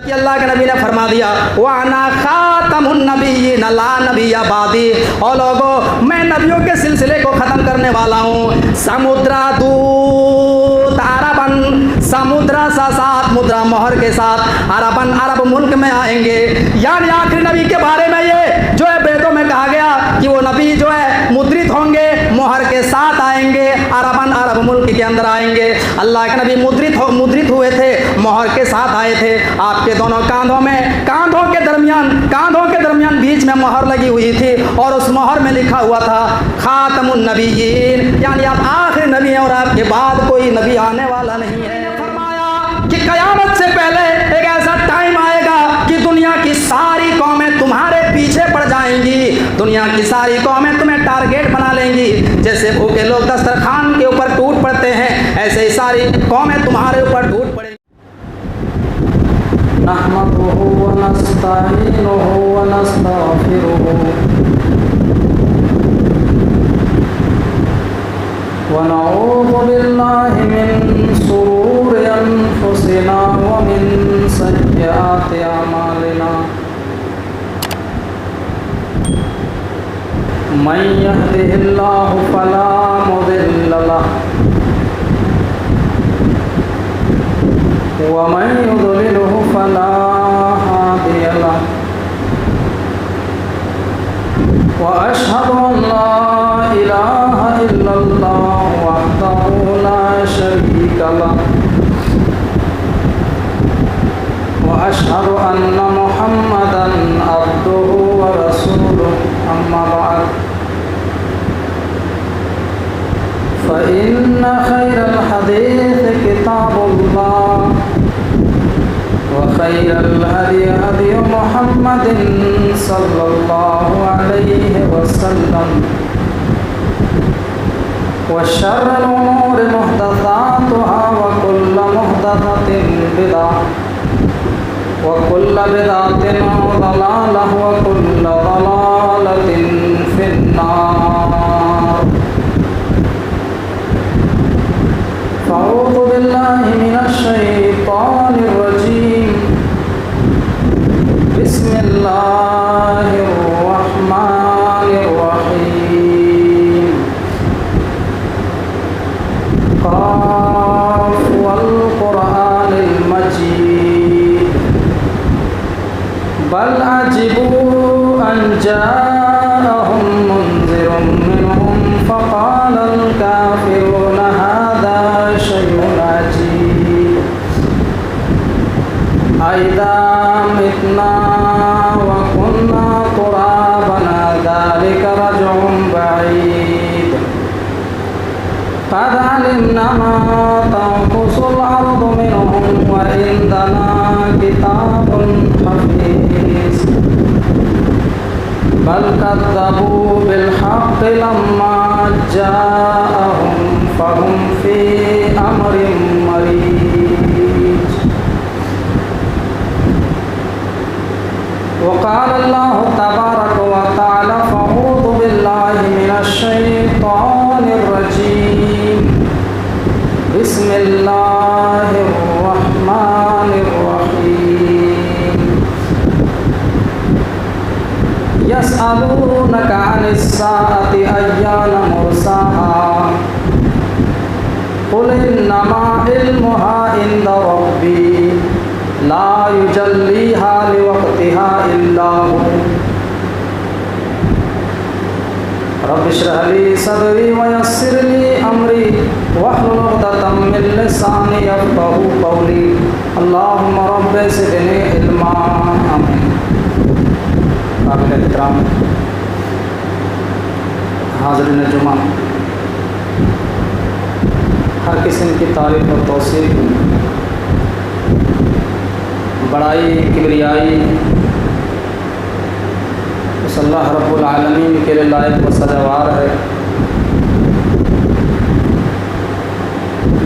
कि अल्लाह के नबी ने फरमा दिया वाना खातमुन नबिय्यीन ला नबिय्य बादी, और लोगों मैं नबियों के सिलसिले को ख़त्म करने वाला हूँ। समुद्रा दूत अरबन, समुद्रा सा साथ मुद्रा मोहर के साथ अरबन अरब मुल्क में आएंगे। यानी आखिरी नबी के बारे में ये जो है वेदों में कहा गया कि वो नबी जो है मुद्रित होंगे, मोहर के साथ आएंगे, अरबन अरब मुल्क के अंदर आएंगे। अल्लाह के नबी मुद्रित हुए थे, मोहर के साथ आए थे। आपके दोनों कांधों के दरमियान बीच में मोहर लगी हुई थी और उस मोहर में लिखा हुआ था खातमुन नबिय्यीन, यानी आप आखिरी नबी हैं और आपके बाद कोई नबी आने वाला नहीं है। फरमाया कि क़यामत से पहले एक ऐसा टाइम आएगा कि दुनिया की सारी कौमें तुम्हारे पीछे पड़ जाएंगी, दुनिया की सारी कौमें तुम्हें टारगेट बना लेंगी। जैसे भूखे लोग दस्तरखान के ऊपर टूट पड़ते हैं, ऐसे ही सारी कौमें तुम्हारे ऊपर टूट पड़ेंगी। नहमदुहु व नस्तईनुहु व नस्तगफिरुहु व नऊज़ु बिल्लाहि मिन शुरूरि अनफुसिना व मिन सय्यिआति अमालिना। मन यहदिहिल्लाहु फला मुदिल्ल लहु व मन युद्लिलहु फला हादिय लहु। व अशहदु अन ला इलाहा इल्लल्लाह वहदहु ला शरीका लहु व अशहदु अन्न मुहम्मदन अब्दुहु व रसूलुहु। अम्मा बाद फ़इन्न खैरल हदीस किताबुल्लाह व खैरल हदी हदी मुहम्मदिन सल्लल्लाहु अलैहि वसल्लम व शर्रल उमूरि मुहदसातुहा व कुल्लु मुहदसतिन बिदअह व कुल्लु बिदअतिन दलालह व कुल्लु दलालतिन फिन्नार। अऊज़ु बिल्लाहि मिनश शैतानिर रजीम। बिस्मिल्लाहिर रहमानिर रहीम। क़ाफ वल क़ुरआनिल मजीद। बल अजिबू अन जाअहुम मुनज़िरुम मिनहुम फ़क़ालल काफ़िरूना हाज़ा शैउन अजीब। अइज़ा मितना व कुन्ना तुराबन ज़ालिका रज्उन बईद। क़द अलिमना मा तंक़ुसुल अर्दु मिनहुम व इंदना किताबुन हफ़ीज़। बल कज़्ज़बू बिल हक़्क़ि लम्मा जाअहुम फ़हुम फ़ी अम्रिन मरीज। वक़ाल अल्लाहु तबारक व तआला फ़अऊज़ु बिल्लाहि मिनश शैतानिर रजीम। बिस्मिल्लाहिर रहमानिर रहीम। यसअलूनका अनिस्साअति अय्याना मुर्साहा कुल इन्नमा इल्मुहा इंद रब्बी ला युजल्लीहा लिवक्तिहा इल्ला हु। रब्बि इश्रह ली सदरी व यस्सिर ली अमरी वहलुल उक़दतम मिन लिसानी यफ़क़हू क़ौली। अल्लाहुम्मा रब्बि ज़िदनी इल्मा। आमीन। काबिल एहतराम हाज़रीन जुमा, हर किस्म की तारीफ़ और तौसीफ़, बड़ाई, किबरियाई उस अल्लाह रब्बुल आलमीन के लिए लायक व सज़ावार है,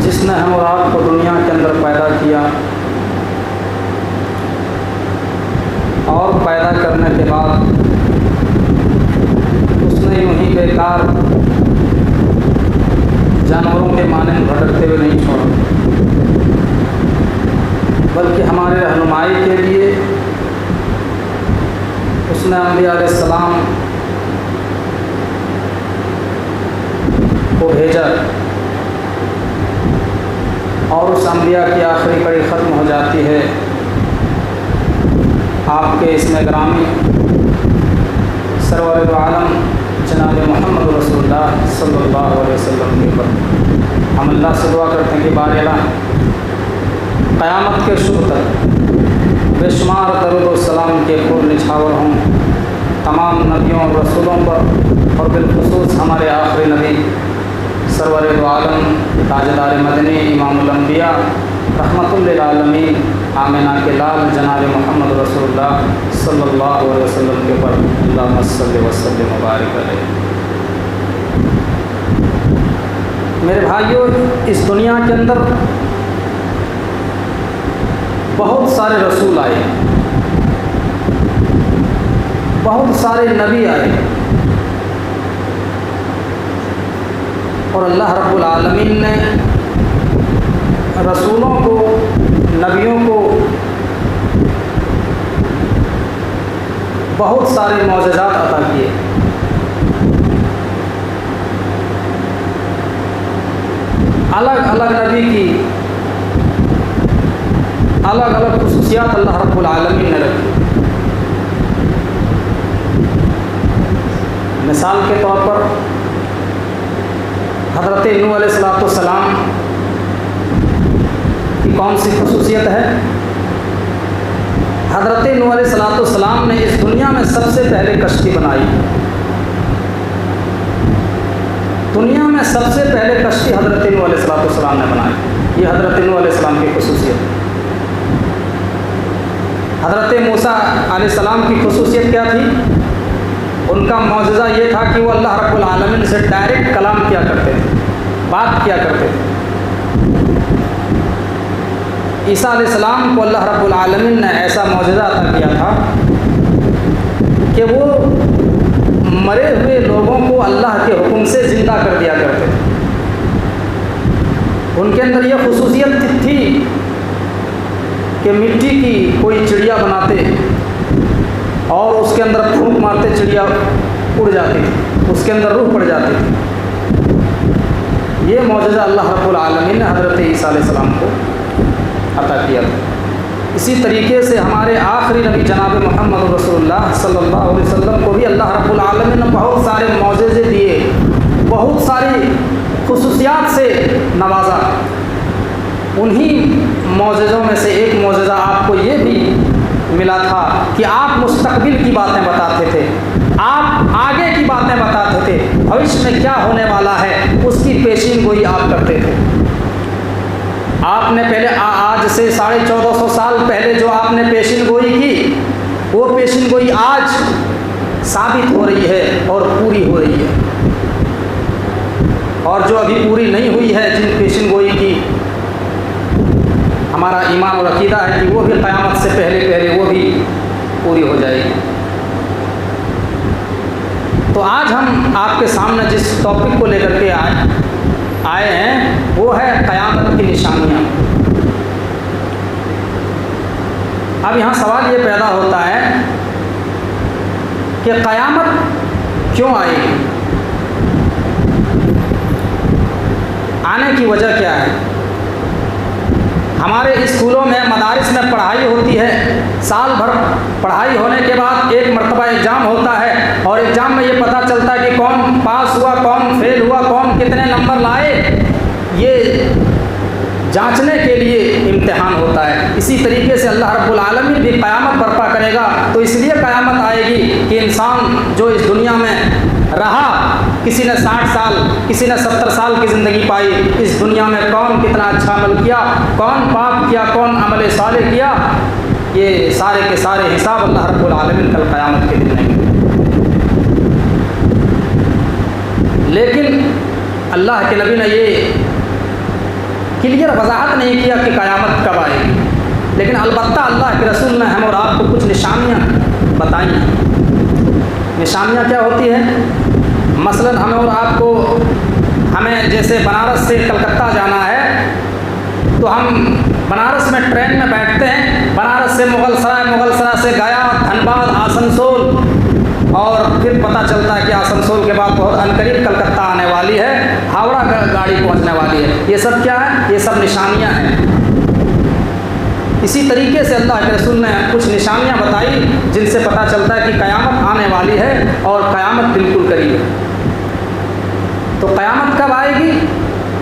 जिसने हम और आपको दुनिया के अंदर पैदा किया और पैदा करने के बाद उसने यूँ ही बेकार जानवरों के माने भटकते हुए नहीं छोड़ा, बल्कि हमारे रहनुमाई के लिए उसने अम्बिया अलैहिस्सलाम को भेजा और उस अम्बिया की आखिरी कड़ी ख़त्म हो जाती है आपके इसमें ग्रामी सरवर आलम जनाब मोहम्मद रसूलुल्लाह सल्लल्लाहु अलैहि वसल्लम के ऊपर। हम अल्लाह से दुआ करते हैं कि बार क़यामत के शुरू तक बेशुमार दरूद व सलाम के फूल निछावर हों तमाम नबियों और रसूलों पर और बिलखुसूस हमारे आखिरी नबी सरवर आलम ताजदार मदनी इमामुल अंबिया रहमतुल लिल आलमीन आमिना के लाल जनाब मोहम्मद रसूलुल्लाह सल्लल्लाहु अलैहि वसल्लम के ऊपर अल्लाहुम्मा सल्लि व सल्लिम व बारिक अलैहि। मेरे भाइयों, इस दुनिया के अंदर बहुत सारे रसूल आए, बहुत सारे नबी आए और अल्लाह रब्बुल आलमीन ने रसूलों को, नबियों को बहुत सारे मौजज़ात अता किए। अलग अलग नबी की अलग अलग खुसूसियात अल्लाह रब्बुल आलमीन ने रखी। मिसाल के तौर पर हज़रत नूह अलैहिस्सलाम की कौन सी खुसूसियत है? हज़रत नूह अलैहिस्सलाम ने इस दुनिया में सबसे पहले कश्ती बनाई। दुनिया में सबसे पहले कश्ती हज़रत नूह अलैहिस्सलाम ने बनाई। ये हज़रत नूह अलैहिस्सलाम की खुसूसियत। हज़रत मूसा अलैहिस्सलाम की खुसूसियत क्या थी? उनका मौजज़ा ये था कि वो अल्लाह रब्बुल आलमीन से डायरेक्ट कलाम किया करते थे, बात किया करते थे। ईसा अलैहिस्सलाम को अल्लाह रब्बुल आलमीन ने ऐसा मौजज़ा अता किया था कि वो मरे हुए लोगों को अल्लाह के हुक्म से ज़िंदा कर दिया करते थे। उनके अंदर यह खुसूसियत थी कि मिट्टी की कोई चिड़िया बनाते और उसके अंदर फूंक मारते चिड़िया उड़ जाती थी, उसके अंदर रूह पड़ जाती थी। ये मौजज़ा अल्लाह रब्बुल आलमीन ने हज़रत ईसा अलैहिस्सलाम को अता किया था। इसी तरीके से हमारे आखिरी नबी जनाब मोहम्मद रसूलुल्लाह सल्लल्लाहु अलैहि वसल्लम को भी अल्लाह रब्बुल आलमीन ने बहुत सारे मौजज़े दिए, बहुत सारी खुसूसियात से नवाजा। उन्हीं मौजज़ों में से एक मौजज़ा आपको ये भी मिला था कि आप मुस्तकबिल की बातें बताते थे, आप आगे की बातें बताते थे, भविष्य में क्या होने वाला है उसकी पेशीन गोई आप करते थे। आपने पहले आज से 1450 साल पहले जो आपने पेशीन गोई की, वो पेशीन गोई आज साबित हो रही है और पूरी हो रही है। और जो अभी पूरी नहीं हुई है, जिन पेशीन गोई की, हमारा ईमान और अकीदा है कि वो भी क़यामत से पहले पहले वो भी पूरी हो जाएगी। तो आज हम आपके सामने जिस टॉपिक को लेकर के आए हैं वो है क़यामत की निशानियाँ। अब यहाँ सवाल ये पैदा होता है कि क़यामत क्यों आएगी, आने की वजह क्या है? हमारे स्कूलों में, मदारिस में पढ़ाई होती है, साल भर पढ़ाई होने के बाद एक मरतबा एग्ज़ाम होता है और एग्ज़ाम में ये पता चलता है कि कौन पास हुआ, कौन फेल हुआ, कौन कितने नंबर लाए, ये जांचने के लिए इम्तिहान होता है। इसी तरीके से अल्लाह रब्बुल आलमीन भी क़यामत बर्पा करेगा। तो इसलिए क़यामत आएगी कि इंसान जो इस दुनिया में रहा, किसी ने 60 साल, किसी ने 70 साल की ज़िंदगी पाई, इस दुनिया में कौन कितना अच्छा अमल किया, कौन पाप किया, कौन अमल सालेह किया, ये सारे के सारे हिसाब अल्लाह रब्बुल आलमीन कल क़यामत के दिन लेंगे। लेकिन अल्लाह के नबी ने ये क्लियर वजाहत नहीं किया कि क़यामत कब आएगी, लेकिन अलबत्ता अल्लाह के रसूल ने हम और आपको कुछ निशानियाँ बताई। निशानियाँ क्या होती हैं? मसलन हमें और आपको, हमें जैसे बनारस से कलकत्ता जाना है तो हम बनारस में ट्रेन में बैठते हैं, बनारस से मुगलसराय से गया, धनबाद, आसनसोल, और फिर पता चलता है कि आसनसोल के बाद बहुत अनकरीब कलकत्ता आने वाली है, हावड़ा गाड़ी पहुंचने वाली है। ये सब क्या है? ये सब निशानियां हैं। इसी तरीके से अल्लाह के रसूल ने कुछ निशानियां बताई जिनसे पता चलता है कि क़यामत आने वाली है और क़यामत बिल्कुल करीब है। तो क़यामत कब आएगी?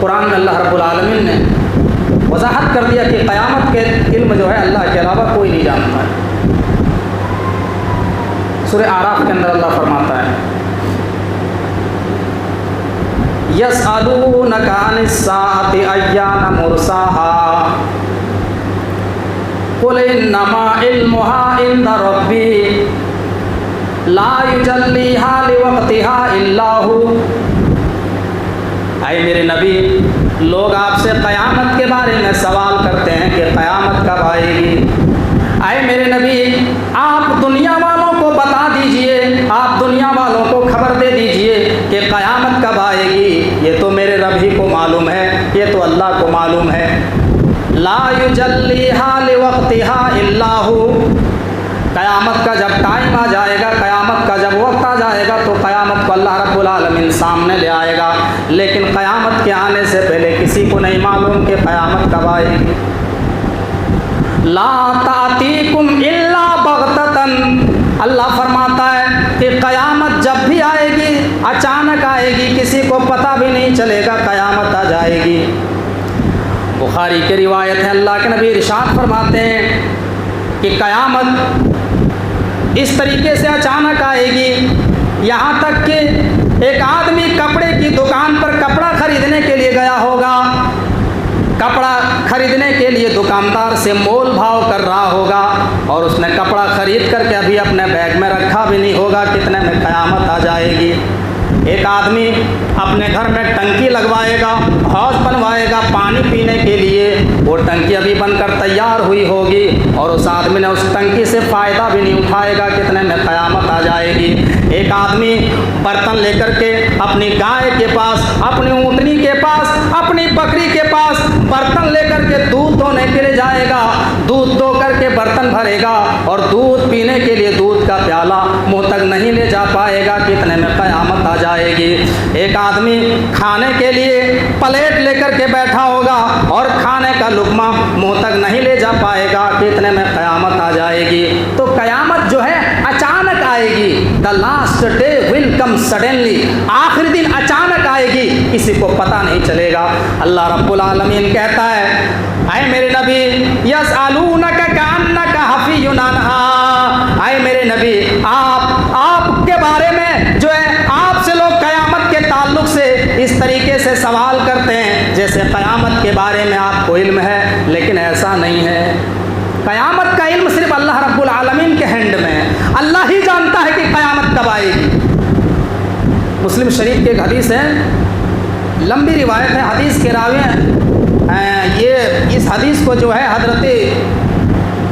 कुरान में अल्लाह रब्बुल आलमीन ने वजाहत कर दिया कि क़यामत के इल्म जो है अल्लाह के अलावा कोई नहीं जानता है। सूरह आराफ के अंदर अल्लाह फरमाता है, यसअलूनका अनिस्साअति अय्याना मुरसाहा कुल इन्नमा इल्मुहा इंद रब्बी ला युजल्लीहा लिवक्तिहा इल्ला हु। ऐ मेरे नबी, लोग आपसे क़यामत के बारे में सवाल करते हैं कि क़यामत कब आएगी। ऐ मेरे नबी, आप दुनिया वालों को बता दीजिए, आप दुनिया वालों को खबर दे दीजिए कि क़यामत कब आएगी। ये तो मेरे रब ही को मालूम है, ये तो अल्लाह को मालूम है। ला युजल्लीहा लिवक्तिहा इल्ला हु। क़यामत का जब टाइम आ जाएगा, क़यामत का जब वक्त आ जाएगा तो क़यामत को अल्लाह रब्बुल आलमीन सामने ले आएगा, लेकिन क़यामत के आने से पहले किसी को नहीं मालूम कि क़यामत कब आएगी। ला तातीकुम इल्ला बग़ततन। अल्लाह फरमाता है कि क़यामत जब भी आएगी अचानक आएगी, किसी को पता भी नहीं चलेगा क़यामत आ जाएगी। बुखारी की रिवायत है, अल्लाह के नबी इरशाद फरमाते हैं कि क़यामत इस तरीके से अचानक आएगी, यहाँ तक कि एक आदमी कपड़े की दुकान पर कपड़ा खरीदने के लिए गया होगा, कपड़ा खरीदने के लिए दुकानदार से मोल भाव कर रहा होगा और उसने कपड़ा खरीद करके अभी अपने बैग में रखा भी नहीं होगा, कितने में क़यामत आ जाएगी। एक आदमी अपने घर में टंकी लगवाएगा, हौज बनवाएगा पानी पीने के लिए, वो टंकी अभी बनकर तैयार हुई होगी और उस आदमी ने उस टंकी से फ़ायदा भी नहीं उठाएगा, कितने में क़यामत आ जाएगी। एक आदमी बर्तन लेकर के अपनी गाय के पास, अपनी ऊँटनी के पास, अपनी बकरी के पास बर्तन लेकर के दूध धोने के लिए जाएगा, दूध धो करके बर्तन भरेगा और दूध पीने के लिए दूध का प्याला मुँह तक नहीं ले जा पाएगा, कितने में क़यामत आ जाएगी। एक आदमी खाने के लिए प्लेट लेकर के बैठा होगा और खाने का लुक़मा मुंह तक नहीं ले जा पाएगा, कितने में क़यामत आ जाएगी। तो क़यामत जो है अचानक आएगी। The last day will come suddenly. आखिरी दिन अचानक आएगी, किसी को पता नहीं चलेगा। अल्लाह रब्बुल आलमीन कहता है, ऐ मेरे नबी, यसअलूनका कअन्नका हफ़ियुन अन्हा। ऐ मेरे नबी, आपके बारे में जो है आपसे लोग क़यामत के ताल्लुक़ से इस तरीके से सवाल करते हैं जैसे क़यामत के बारे में आपको इल्म है, लेकिन ऐसा नहीं है। क़यामत का इल्म सिर्फ अल्लाह रब्बुल आलमीन के हैंड में है। अल्लाह ही जानता है कि क़यामत कब आएगी। मुस्लिम शरीफ की एक हदीस है, लंबी रिवायत है, हदीस के रावी ये इस हदीस को जो है हज़रत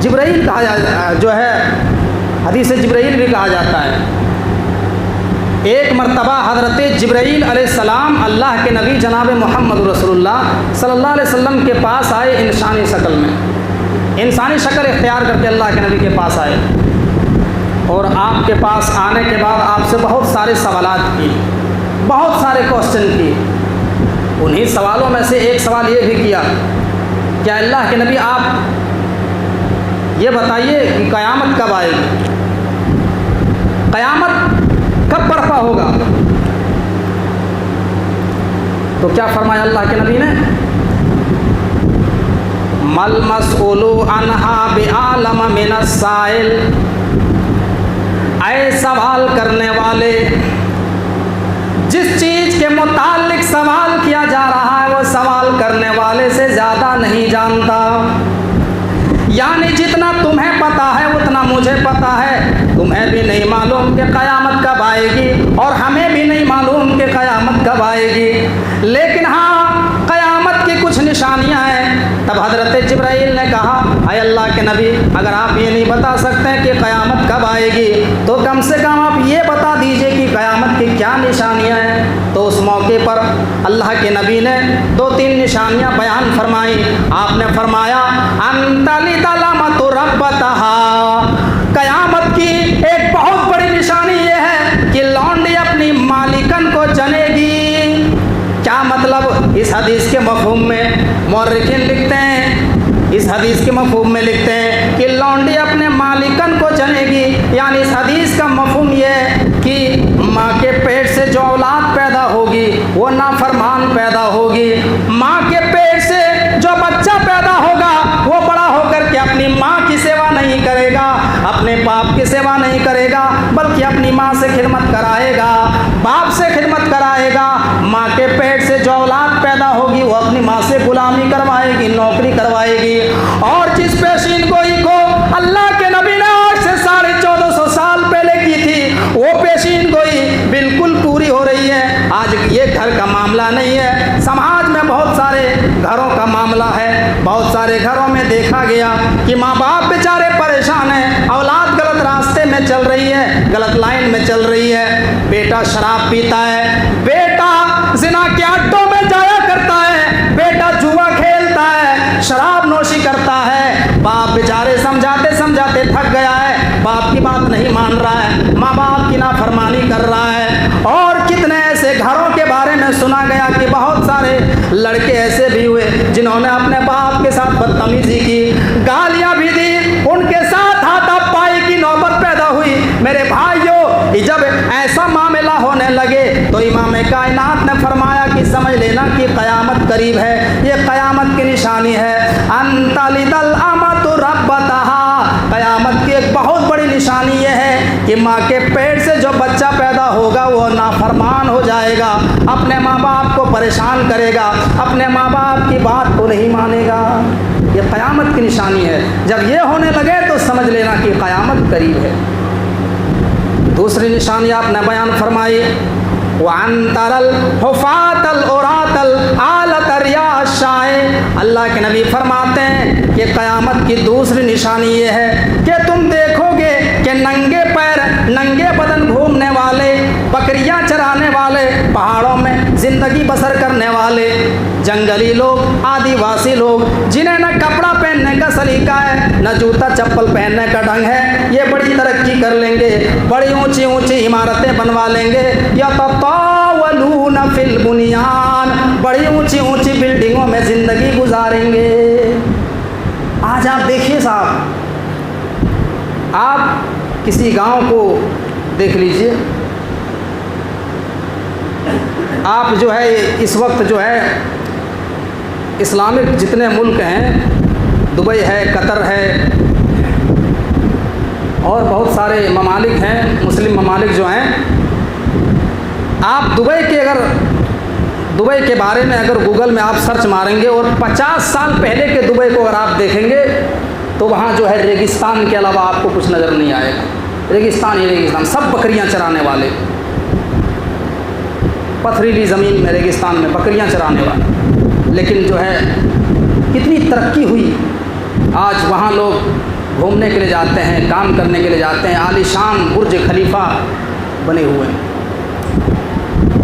जिब्राइल कहा जो है हदीस जिब्राइल भी कहा जाता है। एक मरतबा हज़रत जिब्राइल अलैहिस्सलाम अल्लाह के नबी जनाब मोहम्मद रसूलुल्लाह सल्लल्लाहु अलैहि वसल्लम के पास आए, इंसानी शक्ल में, इंसानी शक्ल इख्तियार करके अल्लाह के नबी के पास आए और आपके पास आने के बाद आपसे बहुत सारे सवालात किए, बहुत सारे क्वेश्चन किए। उन्हीं सवालों में से एक सवाल ये भी किया, क्या अल्लाह के नबी आप ये बताइए कि क़यामत कब आएगी, क़यामत कब बर्पा होगा। तो क्या फरमाया अल्लाह के नबी ने, मल मसऊलु अन्हा बिआलम मिनस साइल। ऐ सवाल करने वाले, जिस चीज़ के मुताल्लिक सवाल किया जा रहा है वो सवाल करने वाले से ज़्यादा नहीं जानता। यानी जितना तुम्हें पता है उतना मुझे पता है। तुम्हें भी नहीं मालूम कि क़यामत कब आएगी और हमें भी नहीं मालूम कि क़यामत कब आएगी, लेकिन हाँ क़यामत की कुछ निशानियाँ हैं। तब हज़रत जिब्राइल ने कहा, अय अल्लाह के नबी, अगर आप ये नहीं बता सकते हैं कि क़यामत कब आएगी तो कम से कम आप ये बता दीजिए कि क़यामत की क्या निशानियाँ हैं। तो उस मौके पर अल्लाह के नबी ने 2-3 निशानियाँ बयान फरमाई। आपने फरमाया अंतलिदलमतु रब्बतहा, क़यामत की एक बहुत बड़ी निशानी ये है कि लौंडी अपनी मालिकन को जनेगी। क्या मतलब? इस हदीस के मफ़हूम में मौर्रिखीन लिखते हैं, इस हदीस के मफ़हूम में लिखते हैं कि लौंडी अपने मालिकन को जनेगी, यानी इस हदीस का मफ़हूम ये है कि माँ के पेट से जो औलाद पैदा होगी वो नाफरमान पैदा होगी। माँ के पेट से जो बच्चा पैदा होगा वो बड़ा होकर के अपनी माँ की सेवा नहीं करेगा, अपने बाप की सेवा नहीं करेगा, बल्कि अपनी माँ से खिदमत कराएगा, बाप से खिदमत कराएगा। माँ के पेट से जो औलाद पैदा होगी वो अपनी माँ से गुलामी करवाएगी, नौकरी करवाएगी। और जिस पेशीन गोई को अल्लाह के नबी ने आज से 1450 साल पहले की थी, वो पेशीन गोई बिल्कुल पूरी हो रही है। आज ये घर का मामला नहीं है, समाज में बहुत सारे घरों का मामला है। बहुत सारे घरों में देखा गया कि माँ बाप बेचारे परेशान हैं, औलाद गलत रास्ते में चल रही है, गलत लाइन में चल रही है। बेटा शराब पीता है, बेटा ज़िना के अड्डों में जाया करता है, बेटा जुआ खेलता है, शराब नोशी करता है। बाप बेचारे समझाते समझाते थक गया है, बाप की बात नहीं मान रहा है, माँ बाप की नाफरमानी कर रहा है। और कितने ऐसे घरों के बारे में सुना गया कि बहुत सारे लड़के ऐसे भी हुए जिन्होंने अपने बाप के साथ बदतमीजी की, गालियाँ भी दी, उनके साथ हाथापाई की नौबत पैदा हुई। मेरे भाइयों, जब ऐसा मामला होने लगे तो इमाम कायनात ने फरमाया कि समझ लेना कि क़यामत करीब है, ये क़यामत की निशानी है। अंतलिदल अमतु रब्बतहा, क़यामत की एक बहुत बड़ी निशानी ये है कि माँ के पेट से जो बच्चा पैदा होगा वो नाफरमान हो जाएगा, अपने माँ बाप को परेशान करेगा, अपने माँ बाप की बात को नहीं मानेगा। ये क़यामत की निशानी है। जब ये होने लगे तो समझ लेना कि क़यामत करीब है। दूसरी निशानी आपने बयान फरमाई, वअंतरल हुफातल उरातल आलत रियाशाए। अल्लाह के नबी फरमाते हैं कि क़यामत की दूसरी निशानी ये है कि तुम देखोगे कि नंगे पैर नंगे बदन घूमने वाले, बकरियां चराने वाले, पहाड़ों में ज़िंदगी बसर करने वाले जंगली लोग, आदिवासी लोग, जिन्हें न कपड़ा पहनने का सलीका है, न जूता चप्पल पहनने का ढंग है, ये बड़ी तरक्की कर लेंगे, बड़ी ऊंची ऊंची इमारतें बनवा लेंगे, या ततावलून फिल बुनियान, बड़ी ऊंची ऊंची बिल्डिंगों में ज़िंदगी गुजारेंगे। आज आप देखिए साहब, आप किसी गांव को देख लीजिए, आप जो है इस वक्त जो है इस्लामिक जितने मुल्क हैं, दुबई है, कतर है और बहुत सारे ममालिक हैं, मुस्लिम ममालिक जो हैं, आप दुबई के बारे में अगर गूगल में आप सर्च मारेंगे और 50 साल पहले के दुबई को अगर आप देखेंगे तो वहाँ जो है रेगिस्तान के अलावा आपको कुछ नज़र नहीं आएगा। रेगिस्तान ही रेगिस्तान, सब बकरियाँ चराने वाले, पथरीली ज़मीन में रेगिस्तान में बकरियाँ चराने वाले। लेकिन जो है कितनी तरक्की हुई, आज वहाँ लोग घूमने के लिए जाते हैं, काम करने के लिए जाते हैं, आलीशान बुर्ज खलीफा बने हुए हैं।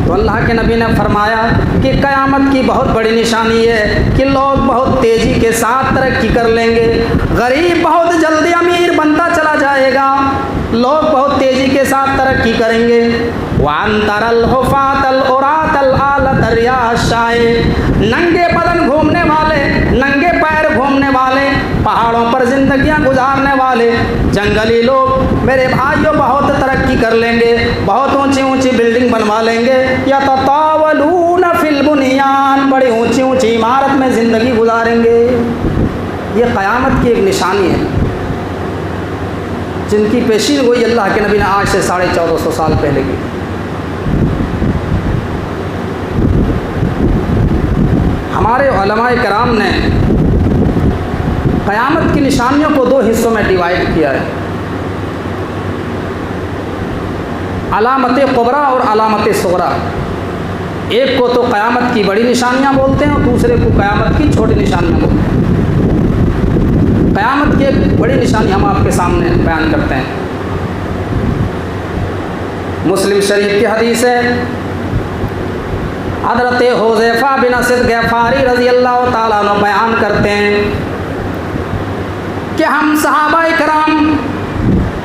तो अल्लाह के नबी ने फरमाया कि क़यामत की बहुत बड़ी निशानी है कि लोग बहुत तेज़ी के साथ तरक्की कर लेंगे, गरीब बहुत जल्दी अमीर बनता चला जाएगा, लोग बहुत तेज़ी के साथ तरक्की करेंगे। वांतरल हुफातल उरातल आलत रियाशाए, नंगे बदन घूमने वाले, नंगे पैर घूमने वाले, पहाड़ों पर ज़िंदगियां गुजारने वाले जंगली लोग मेरे भाइयों बहुत तरक्की कर लेंगे, बहुत ऊंची ऊंची बिल्डिंग बनवा लेंगे, या ततावलून फिल बुनियान, बड़ी ऊंची ऊंची इमारत में ज़िंदगी गुजारेंगे। ये क़यामत की एक निशानी है जिनकी पेशीन गोई अल्लाह के नबी ने आज से 1450 साल पहले की। हमारे उलमाए कराम ने क़यामत की निशानियों को 2 हिस्सों में डिवाइड किया है, अलामत कुबरा और अलामत सुगरा। एक को तो क़यामत की बड़ी निशानियां बोलते हैं और दूसरे को क़यामत की छोटी निशानियां बोलते हैं। क़यामत की एक बड़ी निशानी हम आपके सामने बयान करते हैं। मुस्लिम शरीफ की हदीस है, हज़रत हुज़ैफ़ा बिन असीद ग़फ़ारी रज़ी अल्लाह ताला अन्हु बयान करते हैं कि हम सहाबाए कराम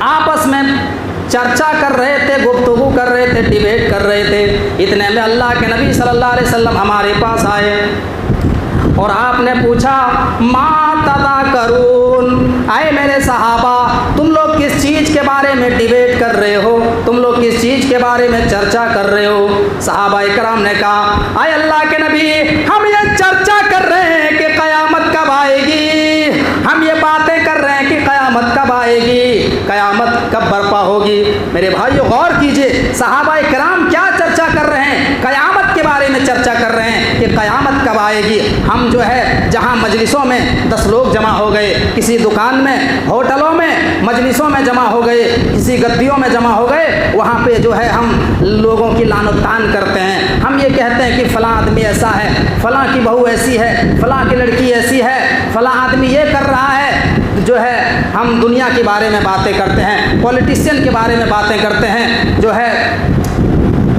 आपस में चर्चा कर रहे थे, गुफ्तगू कर रहे थे, डिबेट कर रहे थे। इतने में अल्लाह के नबी सल्लल्लाहु अलैहि वसल्लम हमारे पास आए और आपने पूछा, मा तज़ाकरून, आए मेरे सहाबा, तुम लोग किस चीज़ के बारे में डिबेट कर रहे हो, तुम लोग किस चीज़ के बारे में चर्चा कर रहे हो? सहाबाए कराम ने कहा, आए अल्लाह के नबी, हम ये चर्चा कर रहे हैं कि क़यामत कब आएगी, हम ये बातें कर रहे हैं कि क़यामत कब आएगी, क़यामत कब बर्पा होगी। मेरे भाइयों गौर कीजिए, सहाबाए कराम क्या चर्चा कर रहे हैं? क़यामत के बारे में चर्चा कर रहे हैं कि क़यामत कब आएगी। हम जो है जहाँ मजलिसों में 10 लोग जमा हो गए, किसी दुकान में, होटलों में, मजलिसों में जमा हो गए, किसी गद्दियों में जमा हो गए, वहाँ पे जो है हम लोगों की लानत तान करते हैं। हम ये कहते हैं कि फ़लाँ आदमी ऐसा है, फ़लाँ की बहू ऐसी है, फ़लाँ की लड़की ऐसी है, फ़लाँ आदमी ये कर रहा है। जो है हम दुनिया के बारे में बातें करते हैं, पॉलिटिशियन के बारे में बातें करते हैं जो है,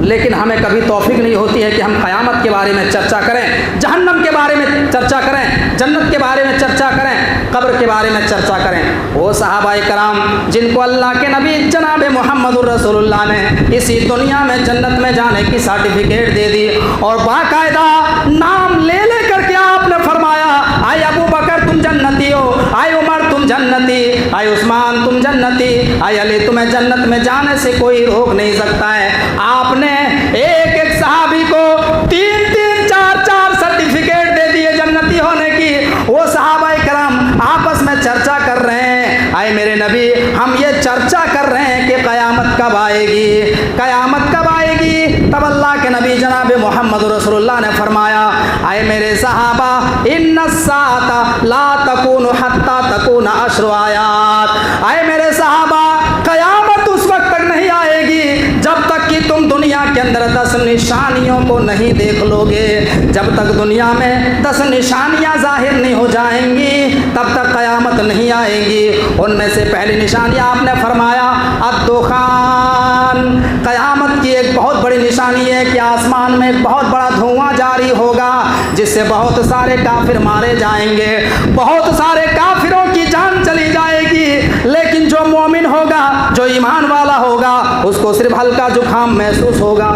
लेकिन हमें कभी तौफीक नहीं होती है कि हम क़यामत के बारे में चर्चा करें, जहन्नम के बारे में चर्चा करें, जन्नत के बारे में चर्चा करें, कब्र के बारे में चर्चा करें। वो सहाबाए कराम जिनको अल्लाह के नबी जनाब मोहम्मदुर रसूलुल्लाह ने इसी दुनिया में जन्नत में जाने की सर्टिफिकेट दे दी और बाकायदा नाम ले ले करके आपने फरमाया, आए अबू बकर तुम जन्नती हो, आए उमर तुम जन्नती, आए उस्मान तुम जन्नती, आए अली तुम्हें जन्नत में जाने से कोई रोक नहीं सकता है। आपने एक एक सहाबी को 3-3, 4-4 सर्टिफिकेट दे दिए जन्नती होने की। वो सहाबाए कराम आपस में चर्चा कर रहे हैं, आए मेरे नबी, हम ये चर्चा कर रहे हैं कि क़यामत कब आएगी, क़यामत कब आएगी। तब अल्लाह के नबी जनाब मोहम्मद रसूलुल्लाह ने फरमाया, आए मेरे सहाबा, इन्नस्साअता ला तकूनु हत्ता तकूना अश्रु आयात, आए मेरे सहाबा, क़यामत उस वक्त तक नहीं आएगी जब तक कि तुम दुनिया के अंदर 10 निशानियों को नहीं देख लोगे। जब तक दुनिया में 10 निशानियां जाहिर नहीं हो जाएंगी तब तक क़यामत नहीं आएगी। उनमें से पहली निशानी आपने फरमाया अद्दुखान, क़यामत की एक बहुत बड़ी निशानी है कि आसमान में एक बहुत बड़ा धुआं जारी होगा जिससे बहुत सारे काफिर मारे जाएंगे, बहुत सारे काफिरों की जान चली जाएगी। लेकिन जो मोमिन होगा, जो ईमान वाला होगा, उसको सिर्फ हल्का जुकाम महसूस होगा।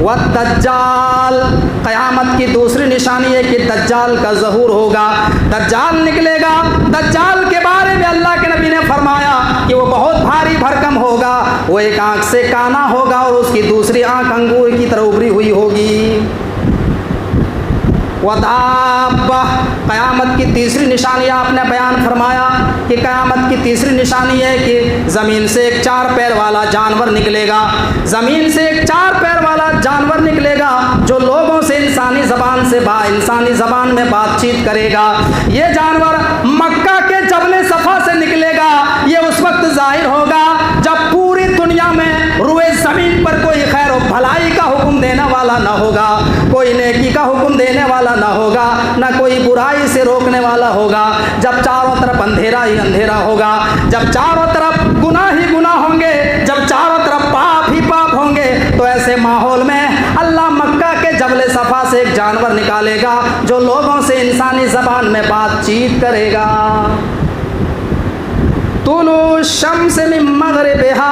वद्दज्जाल, क़यामत की दूसरी निशानी है कि दज्जाल का ज़हूर होगा, दज्जाल निकलेगा। दज्जाल के बारे में अल्लाह के नबी ने फरमाया कि वो बहुत भारी भरकम होगा, वो एक आँख से काना होगा और उसकी दूसरी आँख अंगूर की तरह उभरी हुई होगी। वदाब्बा, क़यामत की तीसरी निशानी आपने बयान फरमाया कि क़यामत की तीसरी निशानी है कि ज़मीन से एक 4 पैर वाला जानवर निकलेगा, ज़मीन से एक 4 पैर वाला जानवर निकलेगा जो लोगों से इंसानी ज़बान में बातचीत करेगा। ये जानवर मक्का के जबल सफ़ा से निकलेगा। ये उस वक्त ज़ाहिर होगा जब पूरी दुनिया में रुए ज़मीन पर कोई खैर भलाई का हुक्म देने वाला ना होगा, कोई नेकी का हुक्म देने वाला ना होगा, ना कोई बुराई से रोकने वाला होगा। जब चारों तरफ अंधेरा ही अंधेरा होगा, जब चारों तरफ गुनाह ही गुनाह होंगे, जब चारों तरफ पाप ही पाप होंगे, तो ऐसे माहौल में अल्लाह मक्का के जबल सफ़ा से एक जानवर निकालेगा जो लोगों से इंसानी ज़बान में बातचीत करेगा। तुलू शम्स मिन मग़रिबिहा,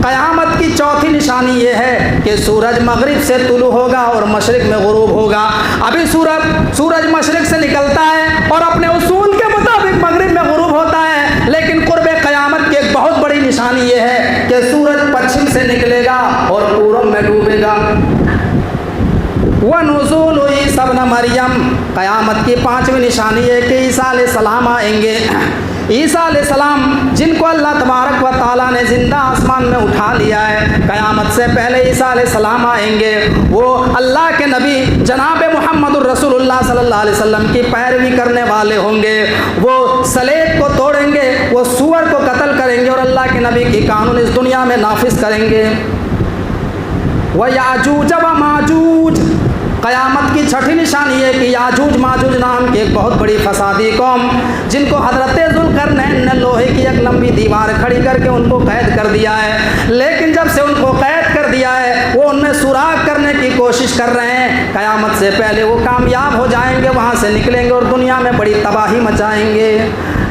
क़यामत की चौथी निशानी ये है कि सूरज मगरिब से तुलू होगा और मशरिक़ में गुरूब होगा। अभी सूरज मशरिक़ से निकलता है और अपने उसूल के मुताबिक मगरिब में गुरूब होता है, लेकिन क़ुर्ब क़यामत की एक बहुत बड़ी निशानी ये है कि सूरज पश्चिम से निकलेगा और पूरब में डूबेगा। वनुज़ूलु ईसा इब्न मरियम, क़यामत की 5वीं निशानी है कि ईसा अलैहिस्सलाम आएंगे। ईसा अलैहिस्सलाम जिनको अल्लाह तबारक व तआला ने ज़िंदा आसमान में उठा लिया है, क़यामत से पहले ईसा अलैहिस्सलाम आएंगे। वो अल्लाह के नबी जनाब मुहम्मदुर रसूलुल्लाह सल्लल्लाहु अलैहि वसल्लम की पैरवी करने वाले होंगे। वो सलेब को तोड़ेंगे, वो सूअर को कत्ल करेंगे और अल्लाह के नबी की कानून इस दुनिया में नाफिज करेंगे। व याजूज व माजूज, क़यामत की छठी निशानी है कि याजूज माजूज नाम की एक बहुत बड़ी फसादी कौम, जिनको हज़रत ज़ुल्करनैन ने लोहे की एक लंबी दीवार खड़ी करके उनको कैद कर दिया है। लेकिन जब से उनको कैद कर दिया है वो उनमें सुराग करने की कोशिश कर रहे हैं। क़यामत से पहले वो कामयाब हो जाएंगे, वहाँ से निकलेंगे और दुनिया में बड़ी तबाही मचाएंगे।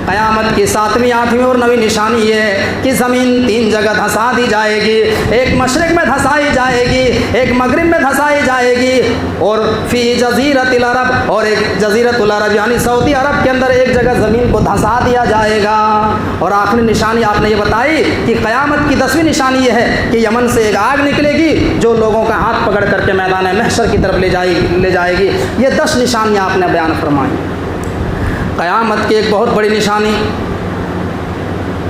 क़यामत की 7वीं 8वीं और 9वीं निशानी ये है कि ज़मीन 3 जगह धंसा दी जाएगी। एक मशरिक़ में धंसाई जाएगी, एक मगरिब में धंसाई जाएगी, और फ़ी जज़ीरतिल अरब, और एक जज़ीरतुल अरब यानी सऊदी अरब के अंदर एक जगह ज़मीन को धंसा दिया जाएगा। और आखिरी निशानी आपने ये बताई कि क़यामत की 10वीं निशानी ये है कि यमन से एक आग निकलेगी जो लोगों का हाथ पकड़ करके मैदान महशर की तरफ ले जाएगी। ये 10 निशानियाँ आपने बयान फरमाई। क़यामत की एक बहुत बड़ी निशानी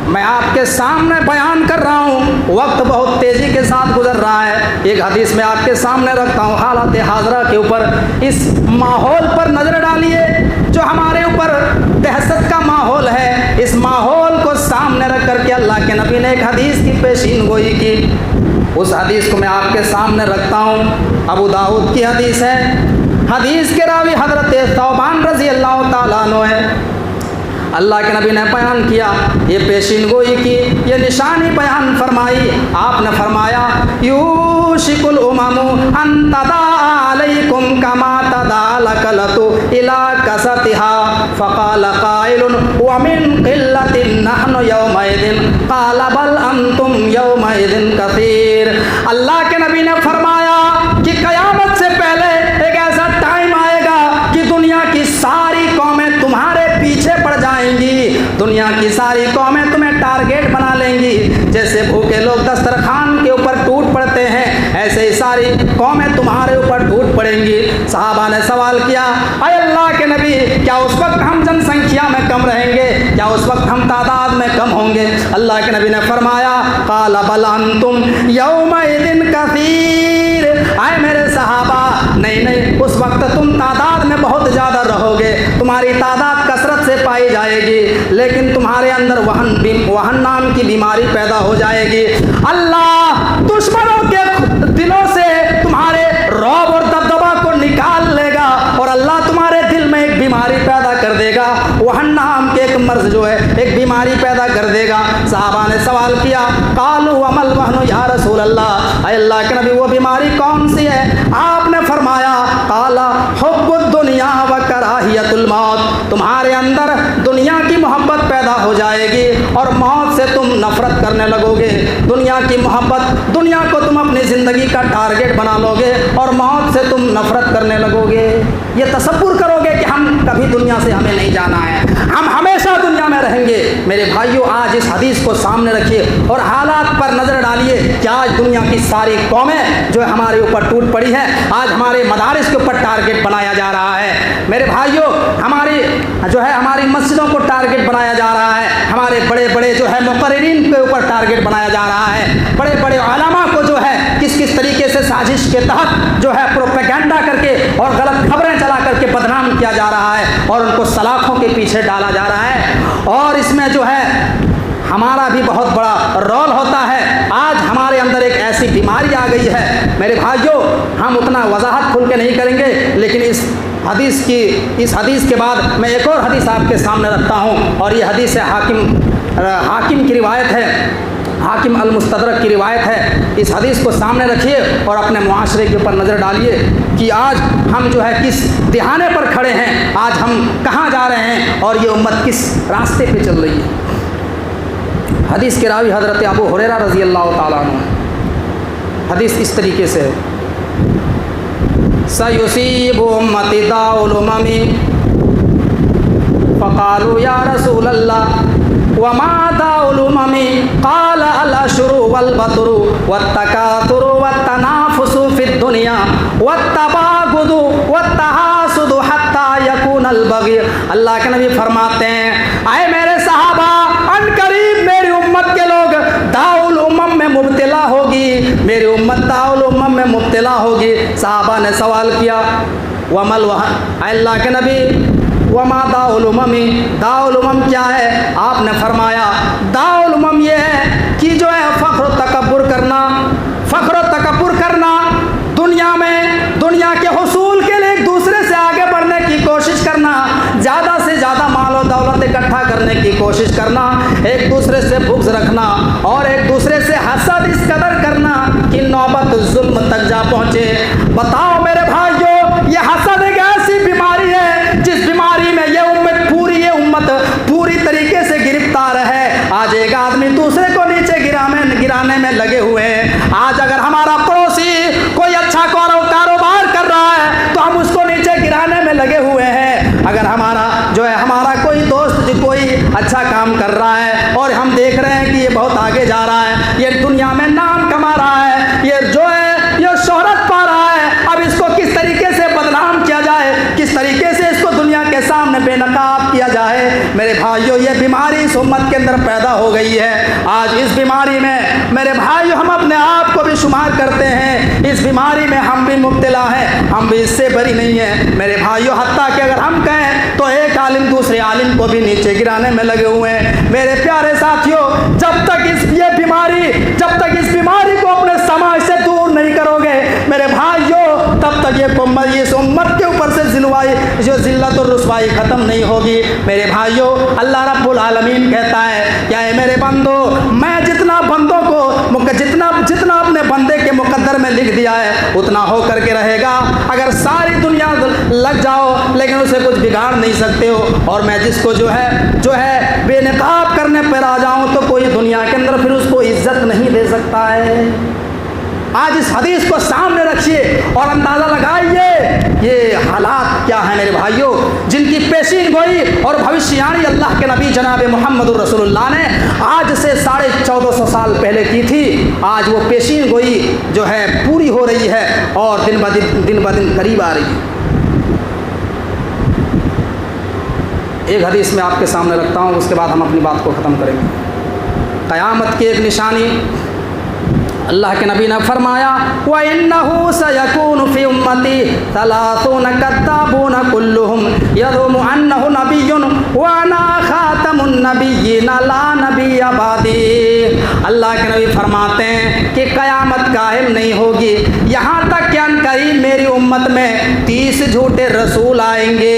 मैं आपके सामने बयान कर रहा हूँ। वक्त बहुत तेज़ी के साथ गुजर रहा है। एक हदीस में आपके सामने रखता हूँ। हालत हाज़रा के ऊपर, इस माहौल पर नज़र डालिए जो हमारे ऊपर दहशत का माहौल है। इस माहौल को सामने रख करके अल्लाह के नबी ने एक हदीस की पेशीन गोई की। उस हदीस को मैं आपके सामने रखता हूँ। अबू दाऊद की हदीस है। हदीस के रावी हज़रत तौबान रज़ी अल्लाह ताला अन्हु है। अल्लाह के नबी ने बयान किया, ये पेशीन गोई की, ये निशानी बयान फरमाई। आपने फरमाया यूशिकुल उममु अन तदा अलैकुम कमा तदा लकलतु इला कसतिहा फ़क़ाल क़ाइलुन व मिन क़िल्लतिन नहनु यौमइदिन क़ाल बल अंतुम यौमइदिन कसीर। अल्लाह के नबी ने फरमाया कि क़यामत से पहले एक ऐसा टाइम आएगा कि दुनिया की सारी कौमें तुम्हारे पीछे पड़ जाएंगी। दुनिया की सारी कौमें तुम्हें टारगेट बना लेंगी। जैसे भूखे लोग दस्तरखान के ऊपर टूट पड़ते हैं, ऐसे ही सारी कौमें तुम्हारे ऊपर टूट पड़ेंगी। सहाबा ने सवाल किया, अय अल्लाह के नबी, क्या उस वक्त हम जनसंख्या में कम रहेंगे? क्या उस वक्त हम तादाद में कम होंगे? अल्लाह के नबी ने फरमाया क़ाल बल अंतुम यौमइदिन कसीर। आए मेरे सहाबा, नहीं, उस वक्त तुम तादाद में बहुत ज़्यादा रहोगे, तुम्हारी तादाद कसरत से पाई जाएगी, लेकिन तुम्हारे अंदर वहन नाम की बीमारी पैदा हो जाएगी। अल्लाह दुश्मनों के दिलों से तुम्हारे रौब और दबदबा को निकाल लेगा और अल्लाह तुम्हारे दिल में एक बीमारी पैदा कर देगा। वहन नाम के एक मर्ज जो है, एक बीमारी पैदा कर देगा। साहबा ने सवाल किया, कालू अमल वहनु या रसूल अल्लाह, अल्लाह के नबी वो बीमारी कौन सी है? आपने फरमाया काला हुब्बुद दुनिया व कराहियतुल मौत, तुम्हारे अंदर दुनिया की मोहब्बत पैदा हो जाएगी और मौत से तुम नफरत करने लगोगे। दुनिया की मोहब्बत, दुनिया को तुम अपनी ज़िंदगी का टारगेट बना लोगे और मौत से तुम नफरत करने लगोगे। ये तसव्वुर करोगे कि हम कभी दुनिया से हमें नहीं जाना है, हम हमेशा दुनिया में रहेंगे। मेरे भाइयों, आज इस हदीस को सामने रखिए और हालात पर नज़र डालिए कि आज दुनिया की सारी कौमें जो हमारे ऊपर टूट पड़ी है, आज हमारे मदारिस के ऊपर टारगेट बनाया जा रहा है। मेरे भाइयों, हमारी मस्जिदों को टारगेट बनाया जा रहा है, हमारे बड़े बड़े जो है मुक़र्रिरीन के ऊपर टारगेट बनाया जा रहा है, बड़े बड़े उलमा को जो है किस किस तरीके से साजिश के तहत जो है प्रोपेगेंडा करके और गलत खबरें चला करके बदनाम किया जा रहा है और उनको सलाखों के पीछे डाला जा रहा है। और इसमें जो है हमारा भी बहुत बड़ा रोल होता है। आज हमारे अंदर एक ऐसी बीमारी आ गई है मेरे भाइयों, हम उतना वजाहत खुल के नहीं करेंगे, लेकिन इस हदीस के बाद मैं एक और हदीस आपके सामने रखता हूँ और ये हदीस है हाकिम की रिवायत है, हाकिम अल-मुस्तदरक की रिवायत है। इस हदीस को सामने रखिए और अपने मुआशरे के ऊपर नज़र डालिए कि आज हम जो है किस दिहाने पर खड़े हैं, आज हम कहाँ जा रहे हैं और ये उम्मत किस रास्ते पे चल रही है। हदीस के रावी हज़रत अबू हुरैरा रज़ी अल्लाह ताला अन्हु। हदीस इस तरीके से है, सयुसीबु उम्मती दाउल उममी फ़क़ालू या रसूल अल्लाह वमा दाउल उममी क़ाल अल अशरु वल बतरु वत्तकातुरु वत्तनाफुसु फिद दुनिया वत्तबागुदु वत्तहासुदु हत्ता यकूनल बगी। अल्लाह के नबी फरमाते हैं, आए मेरे सहाबा, अनकरीब मेरी उम्मत के लोग दाउल उम्मम में मुब्तला होगी, मेरी उम्मत दाउल उम्मम में मुब्तला होगी। सहाबा ने सवाल किया, वमल वहन, अल्लाह के नबी वमा दाउल उम्मी, दाउल उम्म क्या है? आपने फरमाया दाउल उम्म ये है कि जो है फ़ख्र तकब्बुर करना, दुनिया में दुनिया के हुसूल कोशिश करना, एक दूसरे से बुग़्ज़ रखना और एक दूसरे से हसद इस कदर करना कि नौबत जुल्म तक जा पहुँचे। बताओ मेरे भाइयों, ये हसद एक ऐसी बीमारी है जिस बीमारी में ये उम्मत पूरी तरीके से गिरफ्तार है। आज एक आदमी दूसरे को नीचे गिराने में लगे हुए हैं। आज अगर हमारा पड़ोसी कोई अच्छा कारोबार कर रहा है तो हम उसको नीचे गिराने में लगे हुए हैं। अगर हमारा कोई दोस्त कोई अच्छा काम कर रहा है और हम देख रहे हैं कि ये बहुत आगे जा रहा है, ये दुनिया में नाम कमा रहा है, ये शोहरत पा रहा है, अब इसको किस तरीके से बदनाम किया जाए, किस तरीके से इसको दुनिया के सामने बेनकाब किया जाए। मेरे भाइयों, ये बीमारी इस उम्मत के अंदर पैदा हो गई है। आज इस बीमारी में मेरे भाइयों हम अपने आप को भी शुमार करते हैं, इस बीमारी में हम भी मुब्तला हैं, हम भी इससे बरी नहीं है। मेरे भाइयों, हत्ता कि अगर हम कहें तो एक आलिम दूसरे आलिम को भी नीचे गिराने में लगे हुए हैं। मेरे प्यारे साथियों, जब तक इस बीमारी को अपने समाज से दूर नहीं करोगे मेरे भाइयों, तब तक इस उम्मत के ऊपर से जिल्लत और रुसवाई ख़त्म नहीं होगी। मेरे भाइयों, अल्लाह रब्बुल आलमीन कहता है, क्या है मेरे बंदो, मैं जितना बंदों को जितना अपने बंदे के मुकद्दर में लिख दिया है उतना हो करके रहेगा। अगर सारी दुनिया लग जाओ लेकिन उसे कुछ बिगाड़ नहीं सकते हो। और मैं जिसको जो है बेनकाब करने पर आ जाऊं तो कोई दुनिया के अंदर फिर उसको इज्जत नहीं दे सकता है। आज इस हदीस को सामने रखिए और अंदाज़ा लगाइए ये हालात क्या हैं मेरे भाइयों, जिनकी पेशीन गोई और भविष्यवाणी अल्लाह के नबी जनाब मोहम्मद रसूलुल्लाह ने आज से 1450 साल पहले की थी। आज वो पेशीन गोई जो है पूरी हो रही है और दिन ब दिन करीब आ रही है। एक हदीस में आपके सामने रखता हूँ, उसके बाद हम अपनी बात को ख़त्म करेंगे। क़यामत की एक निशानी अल्लाह के नबी ने फरमाया, व इन्नहु सयकूनु फी उम्मती सलासून कद्दाबून कुल्लुहुम यज़ुमु अन्नहु नबिय्युन व अना खातमुन नबिय्यीन ला नबिय्य बादी। अल्लाह के नबी फरमाते हैं कि क़यामत कायम नहीं होगी यहाँ तक कि अनकरीब मेरी उम्मत में 30 झूठे रसूल आएंगे,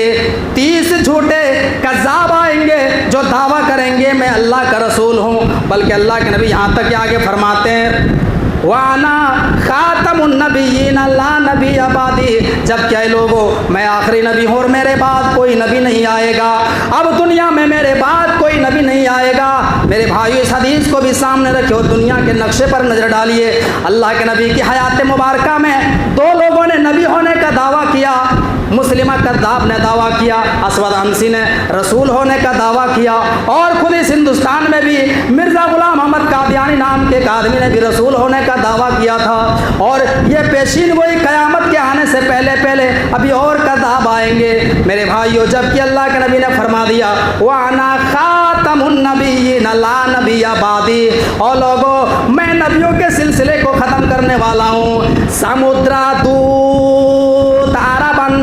30 झूठे कज़्ज़ाब आएंगे जो दावा करेंगे मैं अल्लाह का रसूल हूँ। बल्कि अल्लाह के नबी यहाँ तक आगे फरमाते हैं, वाना खातमुन नबिय्यीन ला नबी आबादी, जब क्या लोगों मैं आखिरी नबी हूँ और मेरे बाद कोई नबी नहीं आएगा। अब दुनिया में मेरे बाद कोई नबी नहीं आएगा। मेरे भाइयों, इस हदीस को भी सामने रखिए, दुनिया के नक्शे पर नज़र डालिए। अल्लाह के नबी की हयात मुबारका में 2 लोगों ने नबी होने का दावा किया। मुस्लिमा कद्दाब ने दावा किया, असवद अंसी ने रसूल होने का दावा किया और खुद इस हिंदुस्तान में भी मिर्ज़ा ग़ुलाम अहमद कादियानी नाम के एक आदमी ने भी रसूल होने का दावा किया था। और ये पेशीन गोई क़यामत के आने से पहले अभी और कद्दाब आएंगे। मेरे भाइयों, जबकि अल्लाह के नबी ने फरमा दिया, वाना खातमुन नबिय्यीन ला नबिय्य बादी, और लोगों मैं नबियों के सिलसिले को ख़त्म करने वाला हूँ। समुद्रा दूत अरबन,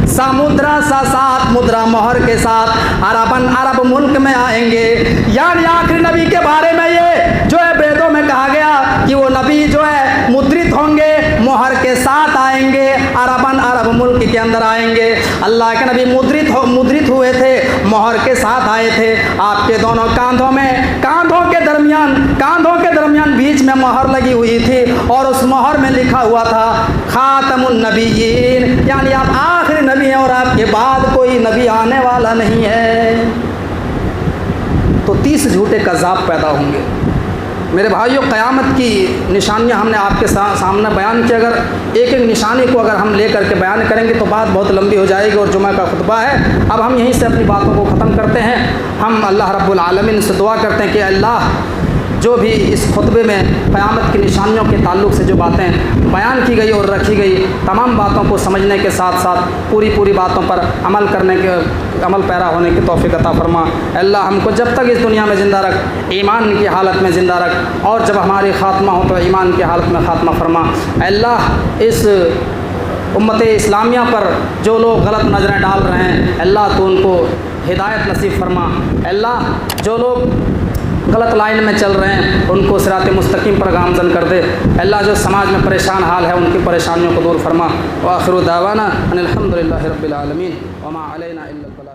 समुद्रा सा सात मुद्रा मोहर के साथ अरबन अरब मुल्क में आएंगे। यानी आखिरी नबी के बारे में ये जो है वेदों में कहा गया कि वो नबी जो है मुद्रित होंगे, मोहर के साथ आएंगे, अरबन अरब मुल्क के अंदर आएंगे। अल्लाह के नबी मुद्रित हुए थे, मोहर के साथ आए थे। आपके दोनों कांधों के दरमियान बीच में मोहर लगी हुई थी और उस मोहर में लिखा हुआ था खातमुन नबिय्यीन, यानी आप आखिरी नबी हैं और आपके बाद कोई नबी आने वाला नहीं है। तो 30 झूठे कज़्ज़ाब पैदा होंगे। मेरे भाइयों, क़यामत की निशानियां हमने आपके सामने बयान की। अगर एक एक निशानी को अगर हम ले करके बयान करेंगे तो बात बहुत लंबी हो जाएगी और जुमा का खुतबा है। अब हम यहीं से अपनी बातों को ख़त्म करते हैं। हम अल्लाह रब्बुल आलमीन से दुआ करते हैं कि अल्लाह जो भी इस खुतबे में क़यामत की निशानियों के ताल्लुक़ से जो बातें बयान की गई और रखी गई, तमाम बातों को समझने के साथ साथ पूरी बातों पर अमल पैरा होने की तौफ़ीक़ अता फरमा। अल्लाह हमको जब तक इस दुनिया में ज़िंदा रख, ईमान की हालत में ज़िंदा रख, और जब हमारी ख़ात्मा हो तो ईमान की हालत में ख़ात्मा फरमा। अल्लाह इस उम्मत इस्लामिया पर जो लोग गलत नज़रें डाल रहे हैं, अल्लाह तो उनको हिदायत नसीब फरमा। अल्लाह जो लोग गलत लाइन में चल रहे हैं उनको सिरात मुस्तकीम पर गामज़न कर दे। अल्लाह जो समाज में परेशान हाल है उनकी परेशानियों को दूर फरमा। व आखिरु दावाना अनिल हम्दुलिल्लाहि रब्बिल आलमीन व मा अलैना इल्लल बलाग।